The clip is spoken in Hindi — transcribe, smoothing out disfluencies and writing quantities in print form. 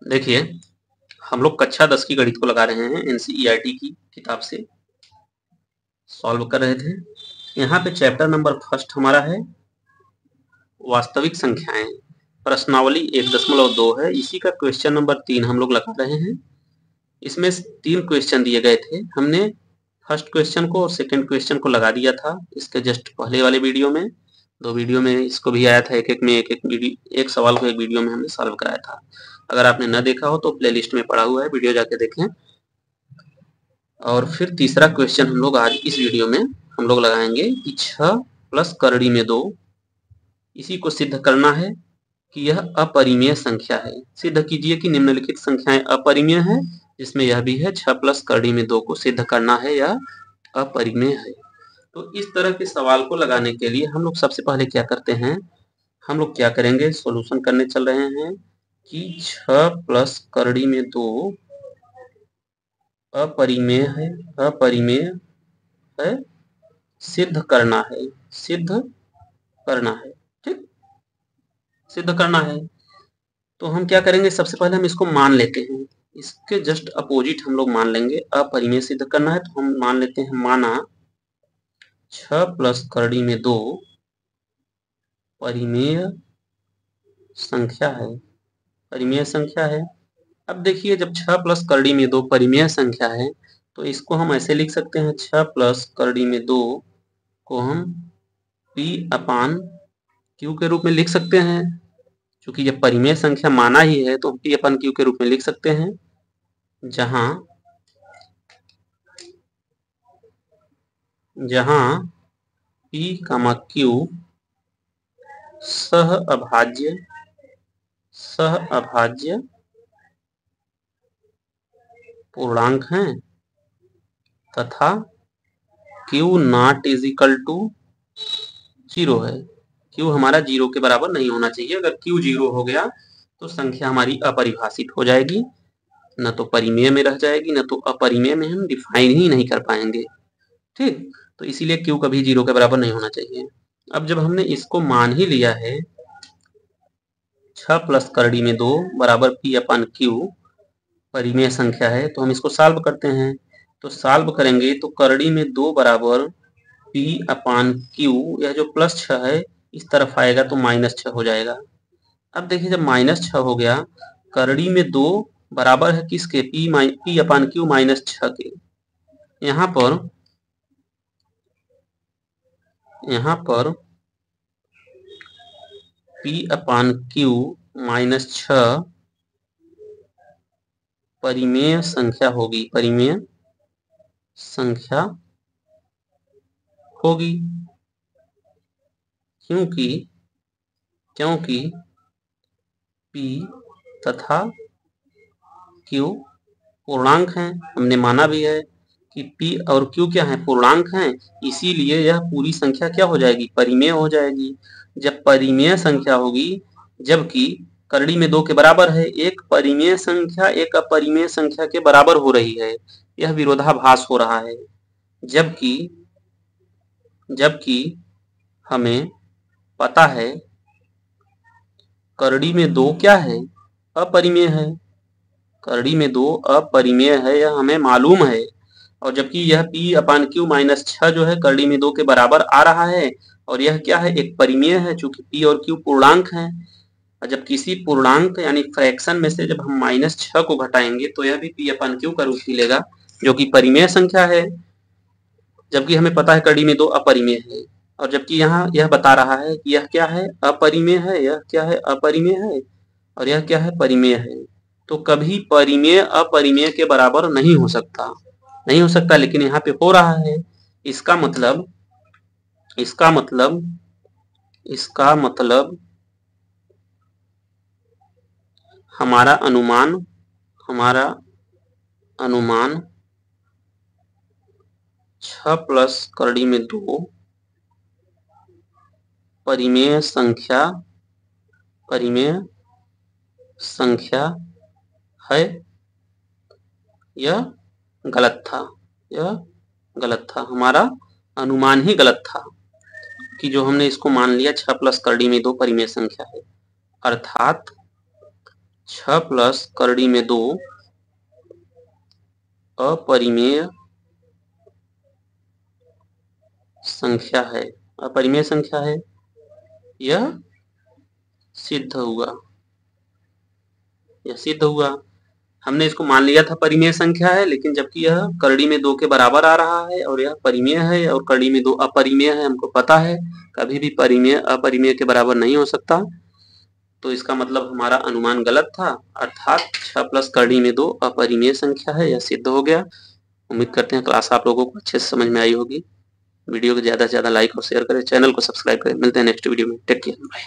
देखिए, हम लोग कक्षा 10 की गणित को लगा रहे हैं एनसीईआरटी की किताब से सॉल्व कर रहे थे। यहाँ पे चैप्टर नंबर फर्स्ट हमारा है वास्तविक संख्याएं, प्रश्नावली 1.2 है। इसी का क्वेश्चन नंबर 3 हम लोग लगा रहे हैं। इसमें 3 क्वेश्चन दिए गए थे। हमने फर्स्ट क्वेश्चन को और सेकंड क्वेश्चन को लगा दिया था इसके जस्ट पहले वाले वीडियो में। 2 वीडियो में इसको भी आया था, एक सवाल को एक वीडियो में हमने सॉल्व कराया था। अगर आपने न देखा हो तो प्लेलिस्ट में पड़ा हुआ है, वीडियो जाके देखें। और फिर तीसरा क्वेश्चन हम लोग आज इस वीडियो में हम लोग लगाएंगे कि 6 प्लस करड़ी में 2, इसी को सिद्ध करना है कि यह अपरिमेय संख्या है। सिद्ध कीजिए कि निम्नलिखित संख्याएं अपरिमेय है, जिसमें यह भी है 6 प्लस करड़ी में 2 को सिद्ध करना है यह अपरिमेय है। तो इस तरह के सवाल को लगाने के लिए हम लोग सबसे पहले क्या करते हैं, हम लोग क्या करेंगे, सॉल्यूशन करने चल रहे हैं कि 6 प्लस करड़ी में 2 अपरिमेय है, सिद्ध करना है, ठीक, सिद्ध करना है। तो हम क्या करेंगे, सबसे पहले हम इसको मान लेते हैं, इसके जस्ट अपोजिट हम लोग मान लेंगे। अपरिमेय सिद्ध करना है तो हम मान लेते हैं, माना 6 प्लस करड़ी में 2 परिमेय संख्या है। अब देखिए, जब 6 प्लस करड़ी में 2 परिमेय संख्या है तो इसको हम ऐसे लिख सकते हैं, 6 प्लस करड़ी में 2 को हम P अपान Q के रूप में लिख सकते हैं। क्योंकि जब परिमेय संख्या माना ही है तो P अपन Q के रूप में लिख सकते हैं, जहां P, Q सह अभाज्य पूर्णांक हैं तथा Q naught is equal to 0 है। Q हमारा 0 के बराबर नहीं होना चाहिए। अगर Q 0 हो गया तो संख्या हमारी अपरिभाषित हो जाएगी, न तो परिमेय में रह जाएगी, न तो अपरिमेय में हम डिफाइन ही नहीं कर पाएंगे, ठीक। तो इसीलिए Q कभी 0 के बराबर नहीं होना चाहिए। अब जब हमने इसको मान ही लिया है, 6 प्लस करड़ी में 2 बराबर P अपान Q परिमेय संख्या है, तो हम इसको सॉल्व करते हैं। तो सॉल्व करेंगे तो करड़ी में 2 बराबर P अपान Q, यह जो प्लस 6 है इस तरफ आएगा तो -6 हो जाएगा। अब देखिए, जब -6 हो गया, करड़ी में 2 बराबर है किसके, P अपान Q -6 के। यहाँ पर P अपान Q -6 परिमेय संख्या होगी, क्योंकि P तथा Q पूर्णांक हैं। हमने माना भी है कि P और Q क्या है, पूर्णांक हैं, इसीलिए यह पूरी संख्या क्या हो जाएगी, परिमेय हो जाएगी। जब परिमेय संख्या होगी, जबकि करड़ी में 2 के बराबर है, एक परिमेय संख्या एक अपरिमेय संख्या के बराबर हो रही है, यह विरोधाभास हो रहा है। जबकि हमें पता है करड़ी में 2 क्या है, अपरिमेय है। करड़ी में 2 अपरिमेय है, यह हमें मालूम है। और जबकि यह P अपान Q -6 जो है करड़ी में 2 के बराबर आ रहा है, और यह क्या है, एक परिमेय है, चूंकि P और Q पूर्णांक हैं। और जब किसी पूर्णांक यानी फ्रैक्शन में से जब हम -6 को घटाएंगे तो यह भी P अपान Q का रूप ही लेगा, जो कि परिमेय संख्या है। जबकि हमें पता है करड़ी में 2 अपरिमेय है, और जबकि यहाँ यह बता रहा है कि यह क्या है, अपरिमेय है, यह क्या है, अपरिमेय है, और यह क्या है, परिमेय है। तो कभी परिमेय अपरिमेय के बराबर नहीं हो सकता, लेकिन यहाँ पे हो रहा है। इसका मतलब हमारा अनुमान 6 प्लस करड़ी में 2 परिमेय संख्या है, यह गलत था। हमारा अनुमान ही गलत था कि जो हमने इसको मान लिया 6 प्लस करड़ी में 2 परिमेय संख्या है। अर्थात 6 प्लस करड़ी में 2 अपरिमेय संख्या है। अपरिमेय संख्या है, यह सिद्ध हुआ। यह सिद्ध हुआ। हमने इसको मान लिया था परिमेय संख्या है, लेकिन जबकि यह करड़ी में 2 के बराबर आ रहा है और यह परिमेय है और करड़ी में 2 अपरिमेय है। हमको पता है कभी भी परिमेय अपरिमेय के बराबर नहीं हो सकता, तो इसका मतलब हमारा अनुमान गलत था, अर्थात 6 प्लस करड़ी में 2 अपरिमेय संख्या है। यह सिद्ध हो गया। उम्मीद करते हैं क्लास आप लोगों को अच्छे से समझ में आई होगी। वीडियो को ज़्यादा से ज़्यादा लाइक और शेयर करें, चैनल को सब्सक्राइब करें। मिलते हैं नेक्स्ट वीडियो में। Take care, bye.